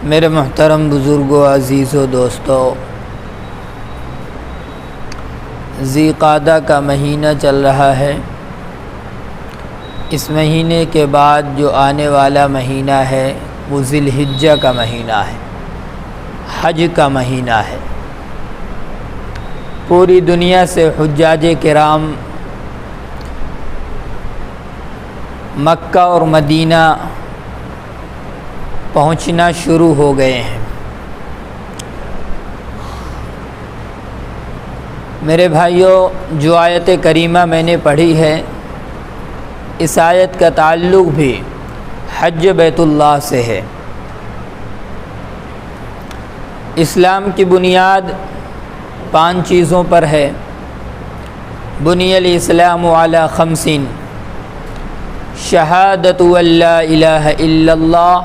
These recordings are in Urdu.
میرے محترم بزرگوں، عزیزوں، دوستوں، ذی قعدہ کا مہینہ چل رہا ہے۔ اس مہینے کے بعد جو آنے والا مہینہ ہے وہ ذی الحجہ کا مہینہ ہے، حج کا مہینہ ہے۔ پوری دنیا سے حجاج کرام مکہ اور مدینہ پہنچنا شروع ہو گئے ہیں۔ میرے بھائیوں، جو آیت کریمہ میں نے پڑھی ہے، اس آیت کا تعلق بھی حج بیت اللہ سے ہے۔ اسلام کی بنیاد 5 چیزوں پر ہے۔ بنی الاسلام علی 5: شہادت ان لا الہ الا اللہ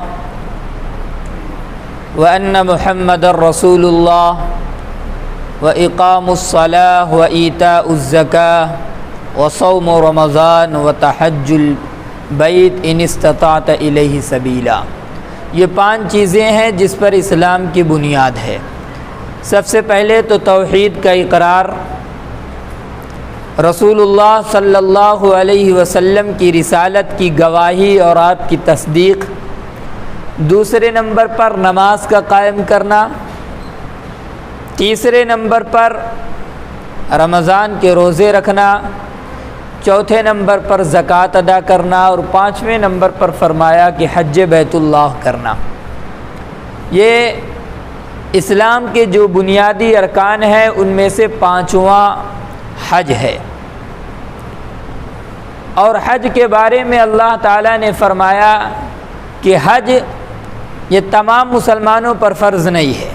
وان محمد رسول اللہ واقام الصلاۃ وایتاء الزکاۃ وصوم رمضان وتحج البیت ان استطعت الیہ سبیلا۔ یہ 5 چیزیں ہیں جس پر اسلام کی بنیاد ہے۔ سب سے پہلے تو توحید کا اقرار، رسول اللہ صلی اللہ علیہ وسلم کی رسالت کی گواہی اور آپ کی تصدیق۔ دوسرے نمبر پر نماز کا قائم کرنا۔ تیسرے نمبر پر رمضان کے روزے رکھنا۔ چوتھے نمبر پر زکوٰۃ ادا کرنا، اور 5ویں نمبر پر فرمایا کہ حج بیت اللہ کرنا۔ یہ اسلام کے جو بنیادی ارکان ہیں ان میں سے 5واں حج ہے۔ اور حج کے بارے میں اللہ تعالیٰ نے فرمایا کہ حج یہ تمام مسلمانوں پر فرض نہیں ہے۔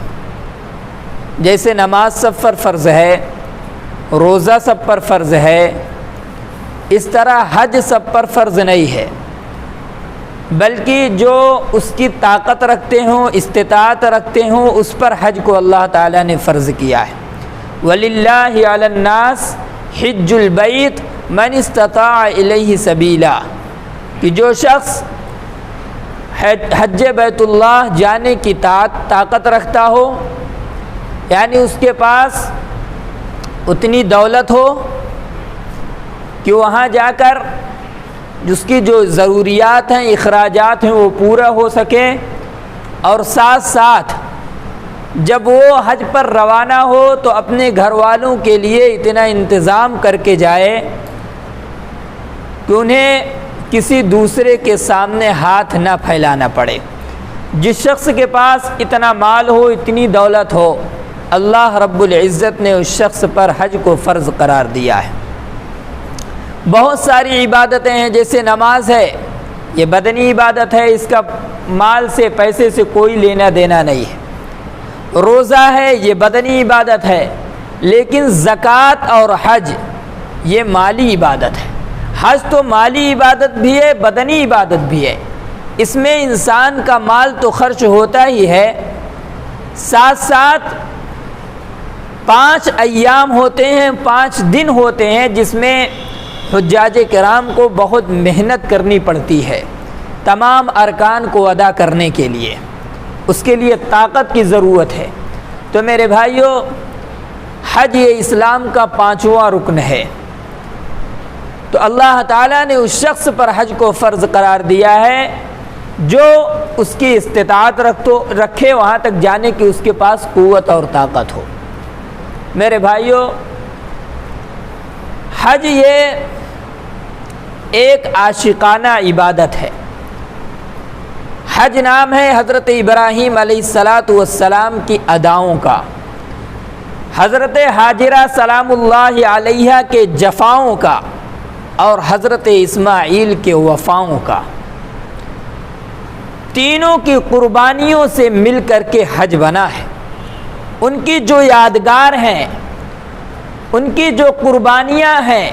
جیسے نماز سب پر فرض ہے، روزہ سب پر فرض ہے، اس طرح حج سب پر فرض نہیں ہے، بلکہ جو اس کی طاقت رکھتے ہوں، استطاعت رکھتے ہوں، اس پر حج کو اللہ تعالیٰ نے فرض کیا ہے۔ وَلِلَّهِ عَلَى النَّاسِ حِجُّ الْبَيْتِ مَنِ اسْتَطَاعَ إِلَيْهِ سَبِيلًا، کہ جو شخص حج بیت اللہ جانے کی طاقت رکھتا ہو، یعنی اس کے پاس اتنی دولت ہو کہ وہاں جا کر جس کی جو ضروریات ہیں، اخراجات ہیں، وہ پورا ہو سکے، اور ساتھ ساتھ جب وہ حج پر روانہ ہو تو اپنے گھر والوں کے لیے اتنا انتظام کر کے جائے کہ انہیں کسی دوسرے کے سامنے ہاتھ نہ پھیلانا پڑے۔ جس شخص کے پاس اتنا مال ہو، اتنی دولت ہو، اللہ رب العزت نے اس شخص پر حج کو فرض قرار دیا ہے۔ بہت ساری عبادتیں ہیں، جیسے نماز ہے، یہ بدنی عبادت ہے، اس کا مال سے، پیسے سے کوئی لینا دینا نہیں ہے۔ روزہ ہے، یہ بدنی عبادت ہے، لیکن زکوٰۃ اور حج یہ مالی عبادت ہے۔ حج تو مالی عبادت بھی ہے، بدنی عبادت بھی ہے، اس میں انسان کا مال تو خرچ ہوتا ہی ہے، ساتھ ساتھ 5 ایام ہوتے ہیں، 5 دن ہوتے ہیں جس میں حجاج کرام کو بہت محنت کرنی پڑتی ہے تمام ارکان کو ادا کرنے کے لیے، اس کے لیے طاقت کی ضرورت ہے۔ تو میرے بھائیوں، حج یہ اسلام کا 5واں رکن ہے۔ تو اللہ تعالیٰ نے اس شخص پر حج کو فرض قرار دیا ہے جو اس کی استطاعت رکھے، وہاں تک جانے کی اس کے پاس قوت اور طاقت ہو۔ میرے بھائیوں، حج یہ ایک عاشقانہ عبادت ہے۔ حج نام ہے حضرت ابراہیم علیہ السلام کی اداؤں کا، حضرت ہاجرہ سلام اللہ علیہا کے جفاؤں کا، اور حضرت اسماعیل کے وفاؤں کا۔ تینوں کی قربانیوں سے مل کر کے حج بنا ہے۔ ان کی جو یادگار ہیں، ان کی جو قربانیاں ہیں،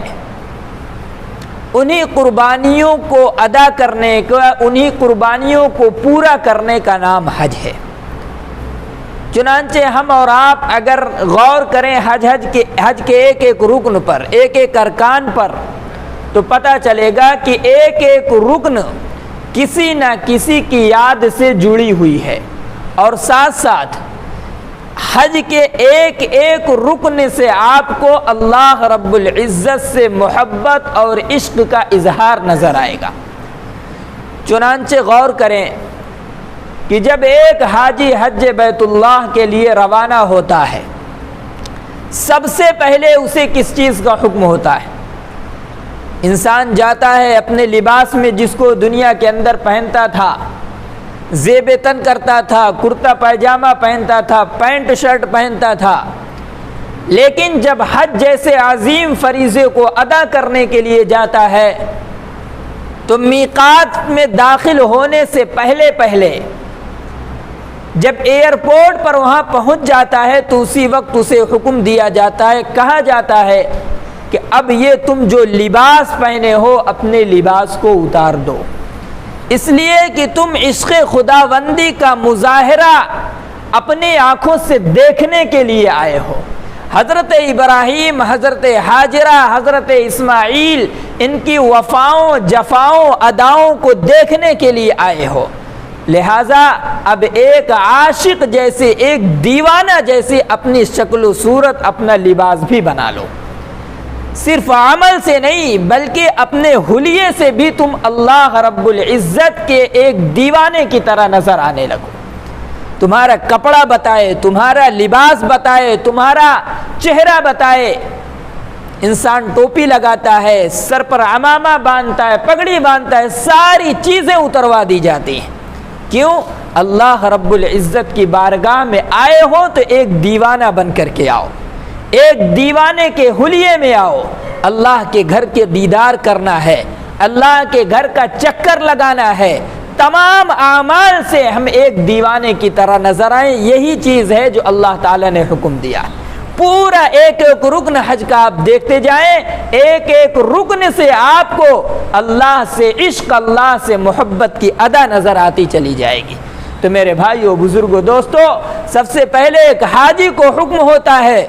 انہی قربانیوں کو ادا کرنے کا، انہی قربانیوں کو پورا کرنے کا نام حج ہے۔ چنانچہ ہم اور آپ اگر غور کریں حج کے ایک ایک رکن پر، ایک ایک ارکان پر، تو پتہ چلے گا کہ ایک ایک رکن کسی نہ کسی کی یاد سے جڑی ہوئی ہے۔ اور ساتھ ساتھ حج کے ایک ایک رکن سے آپ کو اللہ رب العزت سے محبت اور عشق کا اظہار نظر آئے گا۔ چنانچہ غور کریں کہ جب ایک حاجی حج بیت اللہ کے لیے روانہ ہوتا ہے، سب سے پہلے اسے کس چیز کا حکم ہوتا ہے؟ انسان جاتا ہے اپنے لباس میں جس کو دنیا کے اندر پہنتا تھا، زیب تن کرتا تھا، کرتا پائجامہ پہنتا تھا، پینٹ شرٹ پہنتا تھا، لیکن جب حج جیسے عظیم فریضے کو ادا کرنے کے لیے جاتا ہے تو میقات میں داخل ہونے سے پہلے جب ایئرپورٹ پر وہاں پہنچ جاتا ہے تو اسی وقت اسے حکم دیا جاتا ہے، کہا جاتا ہے کہ اب یہ تم جو لباس پہنے ہو اپنے لباس کو اتار دو، اس لیے کہ تم عشق خداوندی کا مظاہرہ اپنی آنکھوں سے دیکھنے کے لیے آئے ہو۔ حضرت ابراہیم، حضرت حاجرہ، حضرت اسماعیل، ان کی وفاؤں، جفاؤں، اداؤں کو دیکھنے کے لیے آئے ہو، لہٰذا اب ایک عاشق جیسے، ایک دیوانہ جیسے اپنی شکل و صورت، اپنا لباس بھی بنا لو۔ صرف عمل سے نہیں بلکہ اپنے حلیے سے بھی تم اللہ رب العزت کے ایک دیوانے کی طرح نظر آنے لگو۔ تمہارا کپڑا بتائے، تمہارا لباس بتائے، تمہارا چہرہ بتائے۔ انسان ٹوپی لگاتا ہے، سر پر عمامہ باندھتا ہے، پگڑی باندھتا ہے، ساری چیزیں اتروا دی جاتی ہیں۔ کیوں؟ اللہ رب العزت کی بارگاہ میں آئے ہو تو ایک دیوانہ بن کر کے آؤ، ایک دیوانے کے حلیے میں آؤ۔ اللہ کے گھر کے دیدار کرنا ہے، اللہ کے گھر کا چکر لگانا ہے، تمام اعمال سے ہم ایک دیوانے کی طرح نظر آئیں۔ یہی چیز ہے جو اللہ تعالیٰ نے حکم دیا۔ پورا ایک ایک رکن حج کا آپ دیکھتے جائیں، ایک ایک رکن سے آپ کو اللہ سے عشق، اللہ سے محبت کی ادا نظر آتی چلی جائے گی۔ تو میرے بھائیو، بزرگو، دوستو، سب سے پہلے ایک حاجی کو حکم ہوتا ہے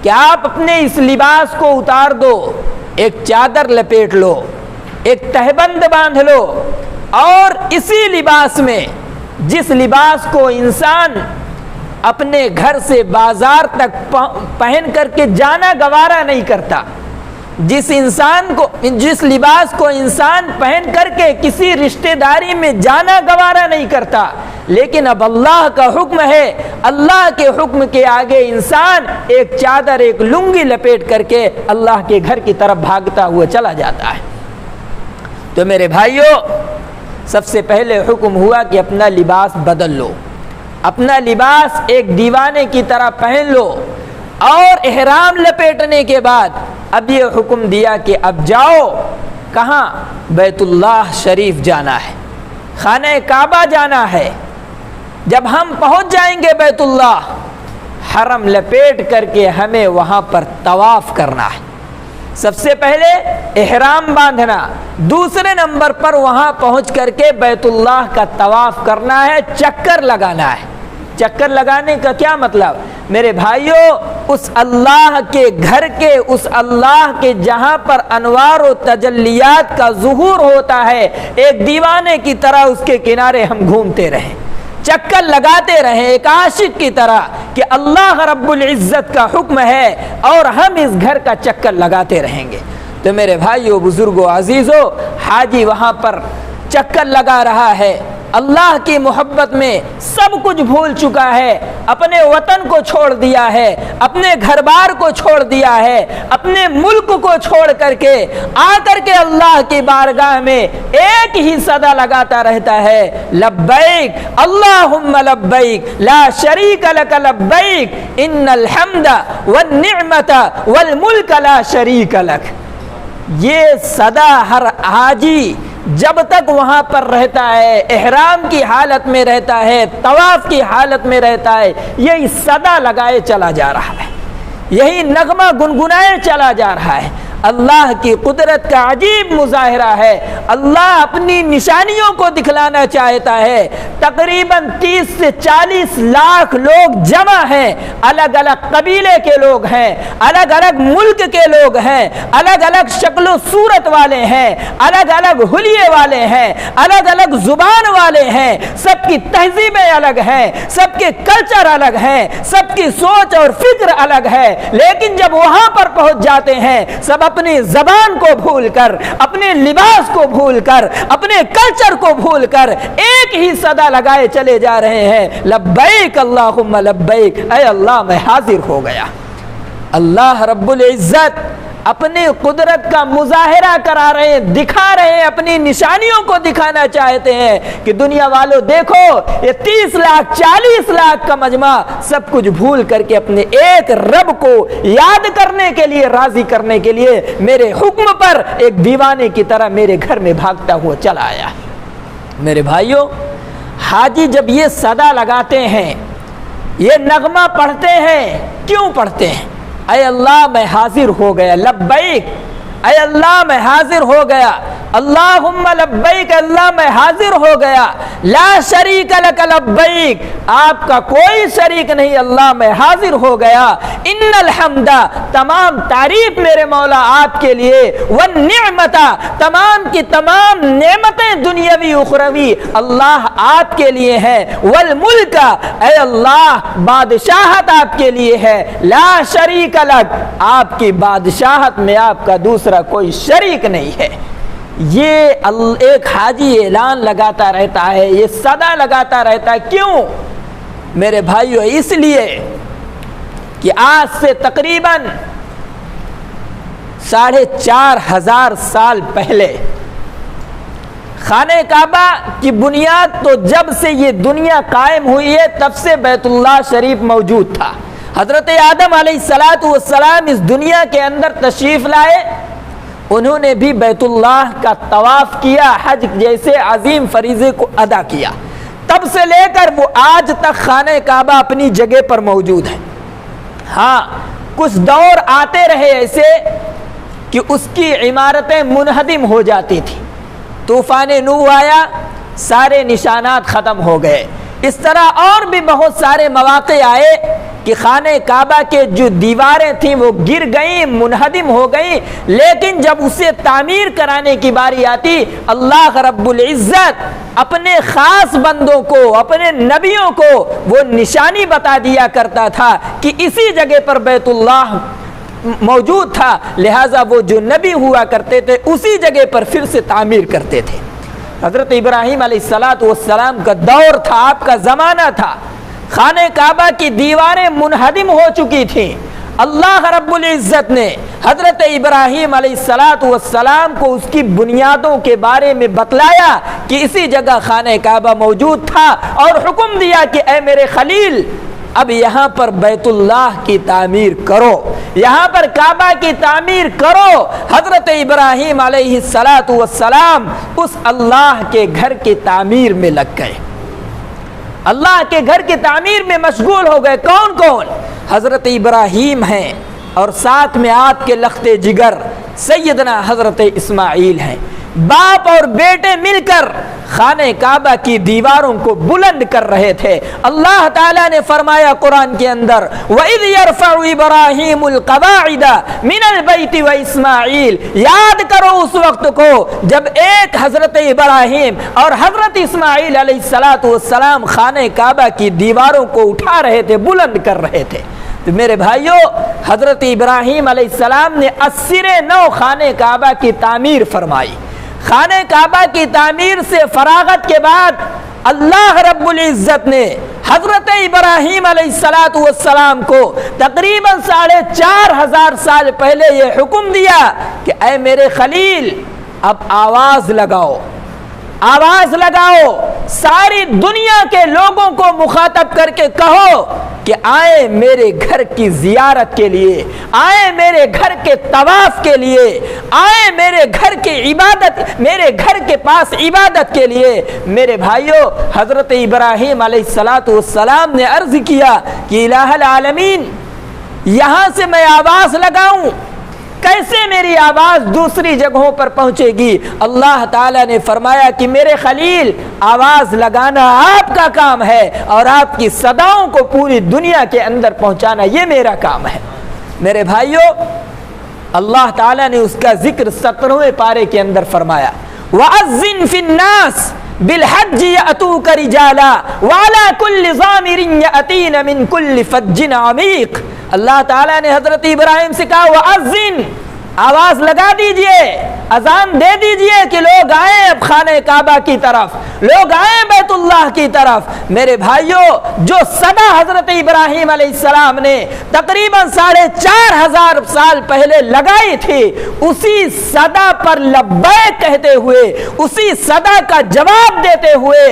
کہ آپ اپنے اس لباس کو اتار دو، ایک چادر لپیٹ لو، ایک تہبند باندھ لو، اور اسی لباس میں، جس لباس کو انسان اپنے گھر سے بازار تک پہن کر کے جانا گوارا نہیں کرتا، جس لباس کو انسان پہن کر کے کسی رشتہ داری میں جانا گوارا نہیں کرتا، لیکن اب اللہ کا حکم ہے، اللہ کے حکم کے آگے انسان ایک چادر، ایک لنگی لپیٹ کر کے اللہ کے گھر کی طرف بھاگتا ہوا چلا جاتا ہے۔ تو میرے بھائیو، سب سے پہلے حکم ہوا کہ اپنا لباس بدل لو، اپنا لباس ایک دیوانے کی طرح پہن لو، اور احرام لپیٹنے کے بعد اب یہ حکم دیا کہ اب جاؤ، کہاں؟ بیت اللہ شریف جانا ہے، خانہ کعبہ جانا ہے۔ جب ہم پہنچ جائیں گے بیت اللہ، حرم لپیٹ کر کے ہمیں وہاں پر طواف کرنا ہے۔ سب سے پہلے احرام باندھنا، دوسرے نمبر پر وہاں پہنچ کر کے بیت اللہ کا طواف کرنا ہے، چکر لگانا ہے۔ چکر لگانے کا کیا مطلب؟ میرے بھائیو، اس اللہ کے گھر کے، اس اللہ کے جہاں پر انوار و تجلیات کا ظہور ہوتا ہے، ایک دیوانے کی طرح اس کے کنارے ہم گھومتے رہیں، چکر لگاتے رہیں، ایک عاشق کی طرح کہ اللہ رب العزت کا حکم ہے اور ہم اس گھر کا چکر لگاتے رہیں گے۔ تو میرے بھائیو، بزرگو، عزیزو، حاجی وہاں پر چکر لگا رہا ہے، اللہ کی محبت میں سب کچھ بھول چکا ہے، اپنے وطن کو چھوڑ دیا ہے، اپنے گھر بار کو چھوڑ دیا ہے، اپنے ملک کو چھوڑ کر کے آ کر کے اللہ کی بارگاہ میں ایک ہی صدا لگاتا رہتا ہے، لبیک اللہم لبیک لا شریک لک لبیک ان الحمد والنعمت والملک لا شریک لک۔ یہ صدا ہر حاجی جب تک وہاں پر رہتا ہے، احرام کی حالت میں رہتا ہے، طواف کی حالت میں رہتا ہے، یہی صدا لگائے چلا جا رہا ہے، یہی نغمہ گنگنائے چلا جا رہا ہے۔ اللہ کی قدرت کا عجیب مظاہرہ ہے۔ اللہ اپنی نشانیوں کو دکھلانا چاہتا ہے۔ تقریباً 30 سے 40 لاکھ لوگ جمع ہیں، الگ الگ قبیلے کے لوگ ہیں، الگ الگ ملک کے لوگ ہیں، الگ الگ شکل و صورت والے ہیں، الگ الگ حلیے والے ہیں، الگ الگ زبان والے ہیں، سب کی تہذیبیں الگ ہیں، سب کے کلچر الگ ہیں، سب کی سوچ اور فکر الگ ہے، لیکن جب وہاں پر پہنچ جاتے ہیں سب اپنی زبان کو بھول کر، اپنے لباس کو بھول کر، اپنے کلچر کو بھول کر ایک ہی صدا لگائے چلے جا رہے ہیں، لبیک اللہم لبیک، اے اللہ میں حاضر ہو گیا۔ اللہ رب العزت اپنی قدرت کا مظاہرہ کرا رہے ہیں، دکھا رہے ہیں، اپنی نشانیوں کو دکھانا چاہتے ہیں کہ دنیا والوں دیکھو، یہ 30 لاکھ 40 لاکھ کا مجمع سب کچھ بھول کر کے اپنے ایک رب کو یاد کرنے کے لیے، راضی کرنے کے لیے میرے حکم پر ایک دیوانے کی طرح میرے گھر میں بھاگتا ہوا چلا آیا۔ میرے بھائیوں، حاجی جب یہ صدا لگاتے ہیں، یہ نغمہ پڑھتے ہیں، کیوں پڑھتے ہیں؟ اے اللہ میں حاضر ہو گیا، لبیک، اے اللہ میں حاضر ہو گیا، اللہم لبیک، اللہ میں حاضر ہو گیا، لا شریک لک لبیک، آپ کا کوئی شریک نہیں، اللہ میں حاضر ہو گیا، ان الحمد، تمام تعریف میرے مولا آپ کے لیے، والنعمت، تمام کی تمام نعمتیں دنیاوی اخروی اللہ آپ کے لیے ہیں، والملک، اے اللہ بادشاہت آپ کے لیے ہے، لا شریک لک، آپ کی بادشاہت میں آپ کا دوسرا کوئی شریک نہیں ہے۔ یہ ایک حاجی اعلان لگاتا رہتا ہے، یہ صدا لگاتا رہتا ہے، کیوں؟ میرے بھائیو، اس لیے کہ آج سے تقریباً 4500 سال پہلے خانہ کعبہ کی بنیاد تو جب سے یہ دنیا قائم ہوئی ہے تب سے بیت اللہ شریف موجود تھا۔ حضرت آدم علیہ السلام اس دنیا کے اندر تشریف لائے، انہوں نے بھی بیت اللہ کا طواف کیا، حج جیسے عظیم فریضے کو ادا کیا، تب سے لے کر وہ آج تک خانہ کعبہ اپنی جگہ پر موجود ہے۔ ہاں، کچھ دور آتے رہے ایسے کہ اس کی عمارتیں منہدم ہو جاتی تھی، طوفان نوح آیا، سارے نشانات ختم ہو گئے۔ اس طرح اور بھی بہت سارے مواقع آئے کہ خانہ کعبہ کے جو دیواریں تھیں وہ گر گئیں، منہدم ہو گئیں، لیکن جب اسے تعمیر کرانے کی باری آتی، اللہ رب العزت اپنے خاص بندوں کو، اپنے نبیوں کو وہ نشانی بتا دیا کرتا تھا کہ اسی جگہ پر بیت اللہ موجود تھا، لہٰذا وہ جو نبی ہوا کرتے تھے اسی جگہ پر پھر سے تعمیر کرتے تھے۔ حضرت ابراہیم علیہ السلام کا دور تھا، آپ کا زمانہ تھا، خانہ کعبہ کی دیواریں منہدم ہو چکی تھیں، اللہ رب العزت نے حضرت ابراہیم علیہ السلام کو اس کی بنیادوں کے بارے میں بتلایا کہ اسی جگہ خانہ کعبہ موجود تھا، اور حکم دیا کہ اے میرے خلیل، اب یہاں پر بیت اللہ کی تعمیر کرو، یہاں پر کعبہ کی تعمیر کرو۔ حضرت ابراہیم علیہ السلام اس اللہ کے گھر کی تعمیر میں لگ گئے، اللہ کے گھر کی تعمیر میں مشغول ہو گئے۔ کون کون؟ حضرت ابراہیم ہیں، اور ساتھ میں آپ کے لخت جگر سیدنا حضرت اسماعیل ہیں۔ باپ اور بیٹے مل کر خانہ کعبہ کی دیواروں کو بلند کر رہے تھے۔ اللہ تعالیٰ نے فرمایا قرآن کے اندر، وَإِذْ يَرْفَعُ إِبْرَاهِيمُ الْقَوَاعِدَ مِنَ الْبَيْتِ وَإِسْمَاعِيلُ، یاد کرو اس وقت کو جب ایک حضرت ابراہیم اور حضرت اسماعیل علیہ السلام خانہ کعبہ کی دیواروں کو اٹھا رہے تھے، بلند کر رہے تھے۔ تو میرے بھائیوں، حضرت ابراہیم علیہ السلام نے اسر نو خانہ کعبہ کی تعمیر فرمائی۔ خانہ کعبہ کی تعمیر سے فراغت کے بعد اللہ رب العزت نے حضرت ابراہیم علیہ السلام کو تقریباً 4500 سال پہلے یہ حکم دیا کہ اے میرے خلیل، اب آواز لگاؤ، آواز لگاؤ، ساری دنیا کے لوگوں کو مخاطب کر کے کہو کہ آئے میرے گھر کی زیارت کے لیے، آئے میرے گھر کے طواف کے لیے، آئے میرے گھر کی عبادت، میرے گھر کے پاس عبادت کے لیے۔ میرے بھائیوں، حضرت ابراہیم علیہ السلام نے عرض کیا کہ الہ العالمین، یہاں سے میں آواز لگاؤں، کیسے میری آواز دوسری جگہوں پر پہنچے گی؟ اللہ تعالیٰ نے فرمایا کہ میرے خلیل، آواز لگانا آپ کا کام ہے اور آپ کی صداؤں کو پوری دنیا کے اندر پہنچانا یہ میرا کام ہے۔ میرے بھائیوں، اللہ تعالیٰ نے اس کا ذکر 17ویں پارے کے اندر فرمایا، وَأَذِّن فِي النَّاسِ بِالْحَجِّ يَأْتُوكَ رِجَالًا وَعَلَى كُلِّ ضَامِرٍ يَأْتِينَ مِنْ كُلِّ فَجٍّ عَمِيقٍ۔ اللہ تعالیٰ نے حضرت ابراہیم سے کہا وَأَذِّن، آواز لگا دیجئے، اذان دے دیجئے کہ لوگ آئیں اب خانہ کعبہ کی طرف، لوگ آئیں بیت اللہ کی طرف۔ میرے بھائیوں، جو صدا حضرت ابراہیم علیہ السلام نے تقریباً 4500 سال پہلے لگائی تھی، اسی صدا پر لبیک کہتے ہوئے، اسی صدا کا جواب دیتے ہوئے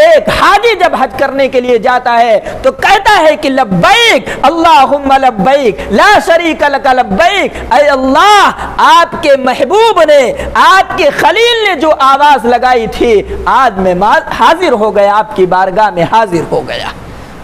ایک حاجی جب حج کرنے کے لیے جاتا ہے تو کہتا ہے کہ لبیک اللہم لبیک لا شریک لک لبیک۔ اے اللہ، آپ کے محبوب نے، آپ کے خلیل نے جو آواز لگائی تھی، آج میں حاضر ہو گیا، آپ کی بارگاہ میں حاضر ہو گیا۔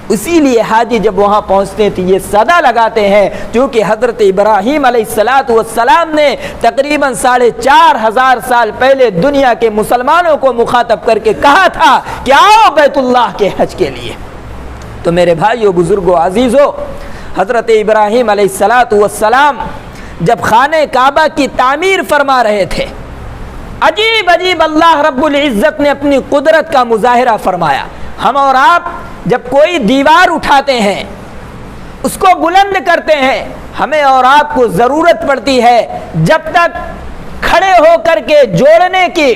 اسی لیے حاجی جب وہاں پہنچتے تھے یہ صدا لگاتے ہیں، کیونکہ حضرت ابراہیم علیہ السلام نے تقریباً 4500 سال پہلے دنیا کے مسلمانوں کو مخاطب کر کے کہا تھا کہ آؤ بیت اللہ کے حج کے لیے۔ تو میرے بھائیو، بزرگوں، عزیزو، حضرت ابراہیم علیہ السلام جب خانہ کعبہ کی تعمیر فرما رہے تھے، عجیب عجیب اللہ رب العزت نے اپنی قدرت کا مظاہرہ فرمایا۔ ہم اور آپ جب کوئی دیوار اٹھاتے ہیں، اس کو بلند کرتے ہیں، ہمیں اور آپ کو ضرورت پڑتی ہے جب تک کھڑے ہو کر کے جوڑنے کی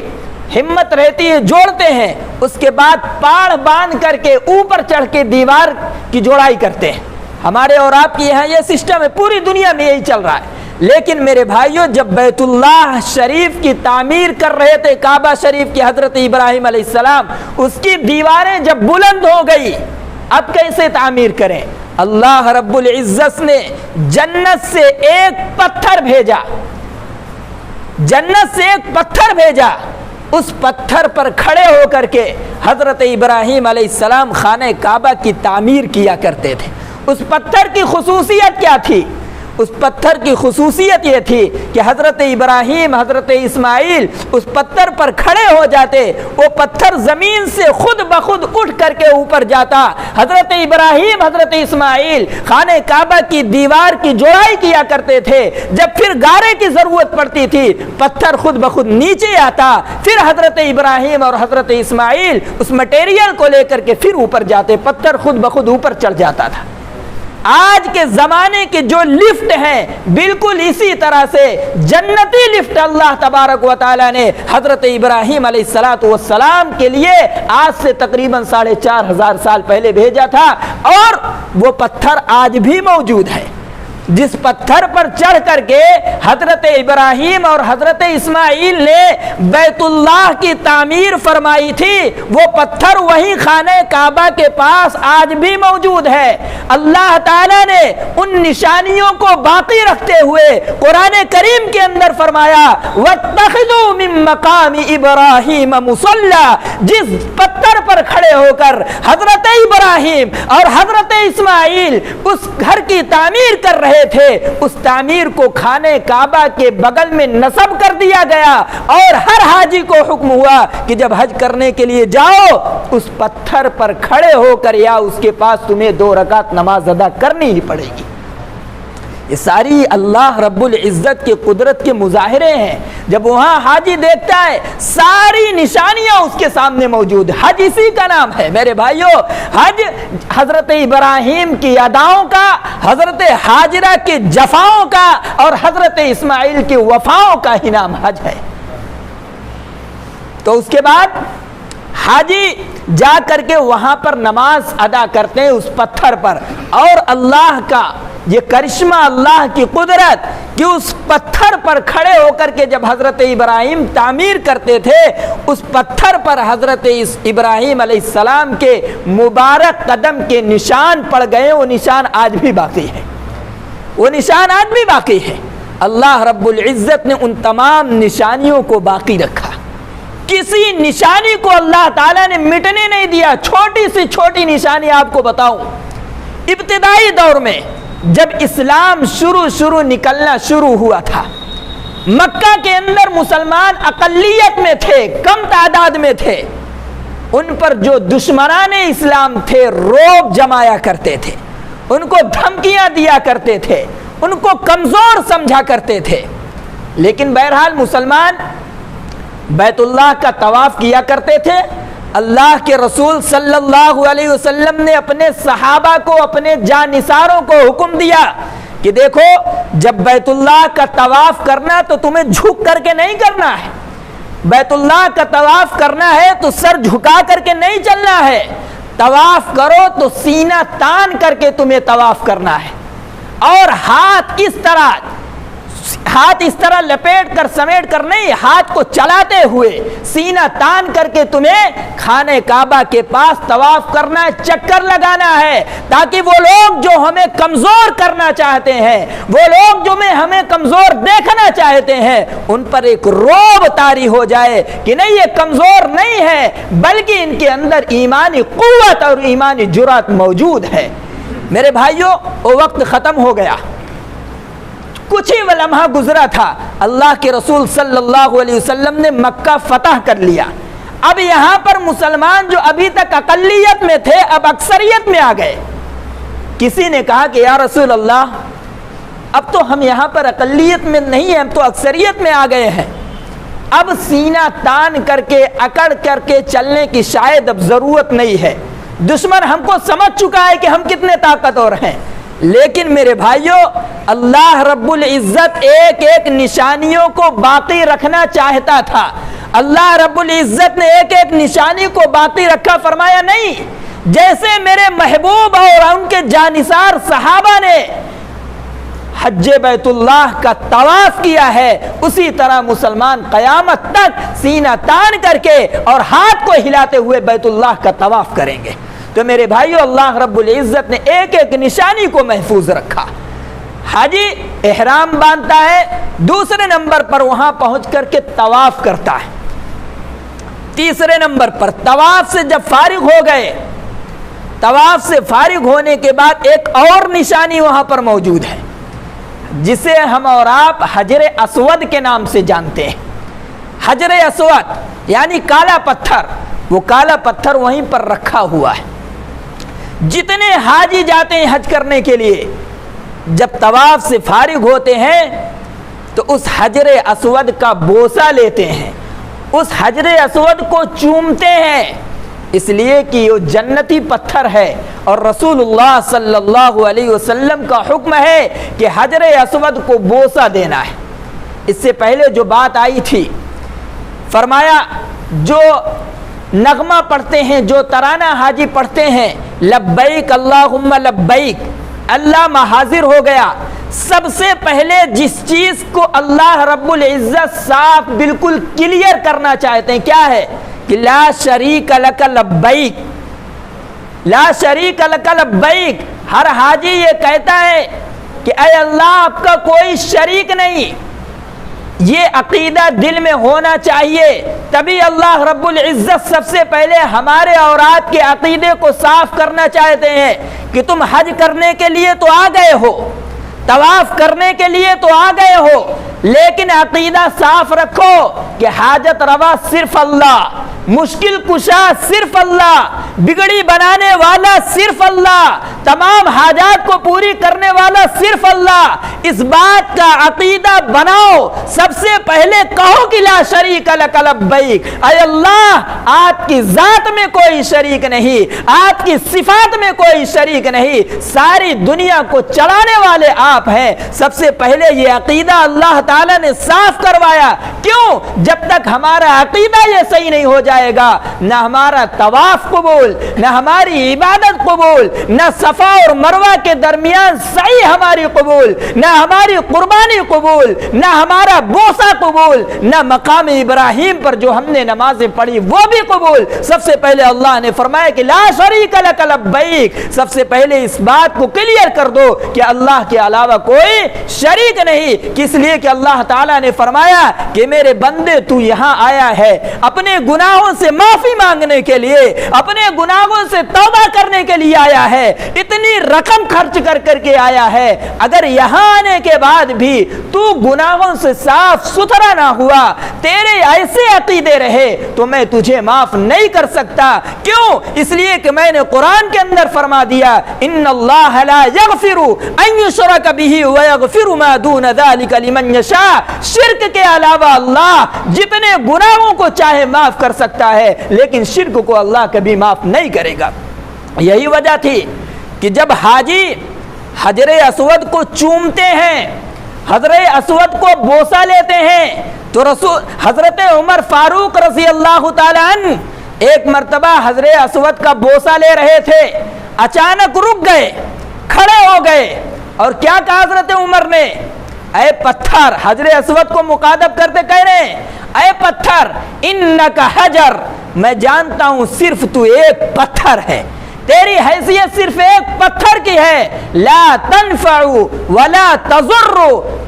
ہمت رہتی ہے جوڑتے ہیں، اس کے بعد پاڑ باندھ کر کے اوپر چڑھ کے دیوار کی جوڑائی کرتے ہیں۔ ہمارے اور آپ کے یہاں یہ سسٹم ہے، پوری دنیا میں یہی چل رہا ہے۔ لیکن میرے بھائیوں، جب بیت اللہ شریف کی تعمیر کر رہے تھے، کعبہ شریف کی، حضرت ابراہیم علیہ السلام، اس کی دیواریں جب بلند ہو گئی، اب کیسے تعمیر کریں؟ اللہ رب العزت نے جنت سے ایک پتھر بھیجا، جنت سے ایک پتھر بھیجا، اس پتھر پر کھڑے ہو کر کے حضرت ابراہیم علیہ السلام خانہ کعبہ کی تعمیر کیا کرتے تھے۔ اس پتھر کی خصوصیت کیا تھی؟ اس پتھر کی خصوصیت یہ تھی کہ حضرت ابراہیم، حضرت اسماعیل اس پتھر پر کھڑے ہو جاتے، وہ پتھر زمین سے خود بخود اٹھ کر کے اوپر جاتا۔ حضرت ابراہیم، حضرت اسماعیل خانہ کعبہ کی دیوار کی جوڑائی کیا کرتے تھے، جب پھر گارے کی ضرورت پڑتی تھی پتھر خود بخود نیچے آتا، پھر حضرت ابراہیم اور حضرت اسماعیل اس مٹیریل کو لے کر کے پھر اوپر جاتے، پتھر خود بخود اوپر چڑھ جاتا تھا۔ آج کے زمانے کے جو لفٹ ہیں، بالکل اسی طرح سے جنتی لفٹ اللہ تبارک و تعالی نے حضرت ابراہیم علیہ السلام کے لیے آج سے تقریباً 4500 سال پہلے بھیجا تھا، اور وہ پتھر آج بھی موجود ہے۔ جس پتھر پر چڑھ کر کے حضرت ابراہیم اور حضرت اسماعیل نے بیت اللہ کی تعمیر فرمائی تھی، وہ پتھر وہی خانہ کعبہ کے پاس آج بھی موجود ہے۔ اللہ تعالیٰ نے ان نشانیوں کو باقی رکھتے ہوئے قرآن کریم کے اندر فرمایا وَاتَّخِذُوا مِن مَّقَامِ إِبْرَاهِيمَ مُصَلًّى، جس پتھر پر کھڑے ہو کر حضرت ابراہیم اور حضرت اسماعیل اس گھر کی تعمیر کر رہے تھے، اس تعمیر کو خانہ کعبہ کے بغل میں نصب کر دیا گیا، اور ہر حاجی کو حکم ہوا کہ جب حج کرنے کے لیے جاؤ اس پتھر پر کھڑے ہو کر یا اس کے پاس تمہیں 2 رکعت نماز ادا کرنی ہی پڑے گی۔ یہ ساری اللہ رب العزت کے قدرت کے مظاہرے ہیں۔ جب وہاں حاجی دیکھتا ہے ساری نشانیاں اس کے سامنے موجود، حج اسی کا نام ہے میرے بھائیوں۔ حج حضرت ابراہیم کی اداؤں کا، حضرت حاجرہ کی جفاؤں کا، اور حضرت اسماعیل کی وفاؤں کا ہی نام حج ہے۔ تو اس کے بعد حاجی جا کر کے وہاں پر نماز ادا کرتے ہیں اس پتھر پر، اور اللہ کا یہ کرشمہ، اللہ کی قدرت کہ اس پتھر پر کھڑے ہو کر کے جب حضرت ابراہیم تعمیر کرتے تھے، اس پتھر پر حضرت ابراہیم علیہ السلام کے مبارک قدم کے نشان پڑ گئے۔ وہ نشان آج بھی باقی ہے، وہ نشان آج بھی باقی ہے۔ اللہ رب العزت نے ان تمام نشانیوں کو باقی رکھا، کسی نشانی کو اللہ تعالیٰ نے مٹنے نہیں دیا۔ چھوٹی سے چھوٹی نشانی آپ کو بتاؤں، ابتدائی دور میں جب اسلام شروع نکلنا شروع ہوا تھا، مکہ کے اندر مسلمان اقلیت میں تھے، کم تعداد میں تھے، ان پر جو دشمنان اسلام تھے رعب جمایا کرتے تھے، ان کو دھمکیاں دیا کرتے تھے، ان کو کمزور سمجھا کرتے تھے۔ لیکن بہرحال مسلمان بیت اللہ کا طواف کیا کرتے تھے۔ اللہ کے رسول صلی اللہ علیہ وسلم نے اپنے صحابہ کو، اپنے جانثاروں کو حکم دیا کہ دیکھو جب بیت اللہ کا طواف کرنا تو تمہیں جھک کر کے نہیں کرنا ہے، بیت اللہ کا طواف کرنا ہے تو سر جھکا کر کے نہیں چلنا ہے، طواف کرو تو سینہ تان کر کے تمہیں طواف کرنا ہے، اور ہاتھ اس طرح لپیٹ کر سمیٹ کر نہیں، ہاتھ کو چلاتے ہوئے سینہ تان کر کے تمہیں خانہ کعبہ کے پاس طواف کرنا ہے، چکر لگانا ہے، تاکہ وہ لوگ جو ہمیں کمزور کرنا چاہتے ہیں، وہ لوگ جو ہمیں کمزور دیکھنا چاہتے ہیں، ان پر ایک رعب طاری ہو جائے کہ نہیں یہ کمزور نہیں ہے بلکہ ان کے اندر ایمانی قوت اور ایمانی جرأت موجود ہے۔ میرے بھائیوں وہ وقت ختم ہو گیا، کچھ ہی لمحہ گزرا تھا، اللہ کے رسول صلی اللہ علیہ وسلم نے مکہ فتح کر لیا۔ اب یہاں پر مسلمان جو ابھی تک اقلیت میں تھے اب اکثریت میں آ گئے۔ کسی نے کہا کہ یا رسول اللہ اب تو ہم یہاں پر اقلیت میں نہیں ہیں، ہم تو اکثریت میں آ گئے ہیں، اب سینہ تان کر کے اکڑ کر کے چلنے کی شاید اب ضرورت نہیں ہے، دشمن ہم کو سمجھ چکا ہے کہ ہم کتنے طاقتور ہیں۔ لیکن میرے بھائیوں اللہ رب العزت ایک ایک نشانیوں کو باقی رکھنا چاہتا تھا، اللہ رب العزت نے ایک ایک نشانی کو باقی رکھا، فرمایا نہیں جیسے میرے محبوب اور ان کے جانثار صحابہ نے حج بیت اللہ کا طواف کیا ہے اسی طرح مسلمان قیامت تک سینہ تان کر کے اور ہاتھ کو ہلاتے ہوئے بیت اللہ کا طواف کریں گے۔ تو میرے بھائیو اللہ رب العزت نے ایک ایک نشانی کو محفوظ رکھا۔ حاجی احرام باندھتا ہے، دوسرے نمبر پر وہاں پہنچ کر کے طواف کرتا ہے، تیسرے نمبر پر طواف سے جب فارغ ہو گئے، طواف سے فارغ ہونے کے بعد ایک اور نشانی وہاں پر موجود ہے جسے ہم اور آپ حجر اسود کے نام سے جانتے ہیں۔ حجر اسود یعنی کالا پتھر، وہ کالا پتھر وہیں پر رکھا ہوا ہے۔ جتنے حاجی جاتے ہیں حج کرنے کے لیے جب طواف سے فارغ ہوتے ہیں تو اس حجر اسود کا بوسہ لیتے ہیں، اس حجر اسود کو چومتے ہیں، اس لیے کہ یہ جنتی پتھر ہے اور رسول اللہ صلی اللہ علیہ وسلم کا حکم ہے کہ حجر اسود کو بوسہ دینا ہے۔ اس سے پہلے جو بات آئی تھی فرمایا جو نغمہ پڑھتے ہیں، جو ترانہ حاجی پڑھتے ہیں لبیک اللہم لبیک، اللہ میں حاضر ہو گیا، سب سے پہلے جس چیز کو اللہ رب العزت صاف بالکل کلیئر کرنا چاہتے ہیں کیا ہے کہ لا شریک لک لبیک، لا شریک لک لبیک۔ ہر حاجی یہ کہتا ہے کہ اے اللہ آپ کا کوئی شریک نہیں، یہ عقیدہ دل میں ہونا چاہیے، تبھی اللہ رب العزت سب سے پہلے ہمارے اور آپ کے عقیدے کو صاف کرنا چاہتے ہیں کہ تم حج کرنے کے لیے تو آ گئے ہو، طواف کرنے کے لیے تو آ گئے ہو، لیکن عقیدہ صاف رکھو کہ حاجت روا صرف اللہ، مشکل کشا صرف اللہ، بگڑی بنانے والا صرف اللہ، تمام حاجات کو پوری کرنے والا صرف اللہ۔ اس بات کا عقیدہ بناؤ، سب سے پہلے کہو کہ لا شریک لک لبیک، اے اللہ آپ کی ذات میں کوئی شریک نہیں، آپ کی صفات میں کوئی شریک نہیں، ساری دنیا کو چلانے والے آپ ہیں۔ سب سے پہلے یہ عقیدہ اللہ تعالیٰ نے صاف کروایا، کیوں؟ جب تک ہمارا عقیدہ یہ صحیح نہیں ہو جائے گا نہ ہمارا طواف قبول، نہ ہماری عبادت قبول، نہ صفا اور مروہ کے درمیان صحیح ہماری قبول، نہ ہماری قربانی قبول، نہ ہمارا بوسہ قبول، نہ مقام ابراہیم پر جو ہم نے نمازیں پڑھی وہ بھی قبول۔ سب سے پہلے اللہ نے فرمایا کہ لا شریک لک لبیک، سب سے پہلے اس بات کو کلیئر کر دو کہ اللہ کے علاوہ کوئی شریک نہیں۔ کس لیے کہ اللہ تعالیٰ نے فرمایا کہ میرے بندے تو یہاں آیا ہے اپنے گناہوں سے معافی مانگنے کے لیے، اپنے گناہوں سے توبہ کرنے کے لیے آیا ہے، اتنی رقم خرچ کر کے آیا ہے، اگر یہاں آنے کے بعد بھی تو گناہوں سے صاف ستھرا نہ ہوا، تیرے ایسے عقیدے رہے تو میں تجھے معاف نہیں کر سکتا۔ کیوں؟ اس لیے کہ میں نے قرآن کے اندر فرما دیا ان اللہ لا یغفر ان یشرک بہ ویغفر ما دون ذلک لمن یشاء، شرک کے علاوہ اللہ جتنے گناہوں کو چاہے معاف کر سکتا ہے، لیکن شرک کو اللہ کبھی معاف نہیں کرے گا۔ یہی وجہ تھی کہ جب حاجی حجر اسود کو چومتے ہیں، حجر اسود کو بوسہ لیتے ہیں، تو رسول حضرت عمر فاروق رضی اللہ تعالی عنہ ایک مرتبہ حجر اسود کا بوسہ لے رہے تھے، اچانک رک گئے، کھڑے ہو گئے، اور کیا کہا حضرت عمر نے؟ اے پتھر، حجر اسود کو مخاطب کرتے کہہ رہے ہیں اے پتھر انکا حجر، میں جانتا ہوں صرف تو ایک پتھر ہے، تیری حیثیت صرف ایک پتھر کی ہے، لا تنفع ولا تضر،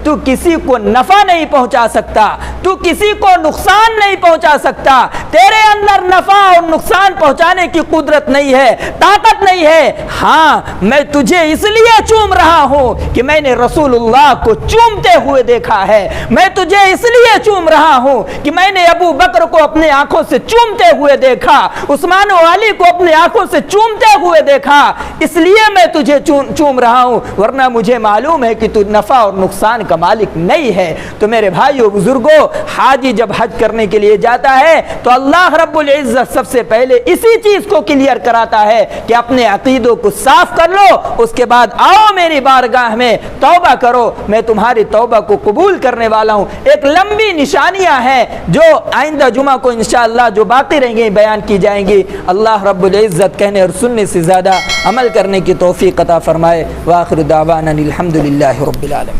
تو کسی کو نفع نہیں پہنچا سکتا، تو کسی کو نقصان نہیں پہنچا سکتا، تیرے اندر نفع اور نقصان پہنچانے کی قدرت نہیں ہے، طاقت نہیں ہے۔ ہاں میں تجھے اس لیے چوم رہا ہوں کہ میں نے رسول اللہ کو چومتے ہوئے دیکھا ہے، میں تجھے اس لیے چوم رہا ہوں کہ میں نے ابو بکر کو اپنے آنکھوں سے چومتے ہوئے دیکھا، عثمان و علی کو اپنے آنکھوں سے چومتے ہوئے دیکھا، اس لیے میں تجھے چوم رہا ہوں، ورنہ مجھے معلوم ہے کہ تو نفع اور نقصان کا مالک نہیں ہے۔ تو میرے بھائیو بزرگوں، حاجی جب حج کرنے کے لیے جاتا ہے تو اللہ رب العزت سب سے پہلے اسی چیز کو کلیئر کراتا ہے کہ اپنے عقیدوں کو صاف کر لو، اس کے بعد آؤ میری بارگاہ میں توبہ کرو، میں تمہاری توبہ کو قبول کرنے والا ہوں۔ ایک لمبی نشانیاں ہیں جو آئندہ جمعہ کو انشاءاللہ جو باقی رہیں گی بیان کی جائیں گی۔ اللہ رب العزت کہنے اور سننے سے زیادہ عمل کرنے کی توفیق عطا فرمائے۔ وآخر دعوانا الحمدللہ رب العالمین۔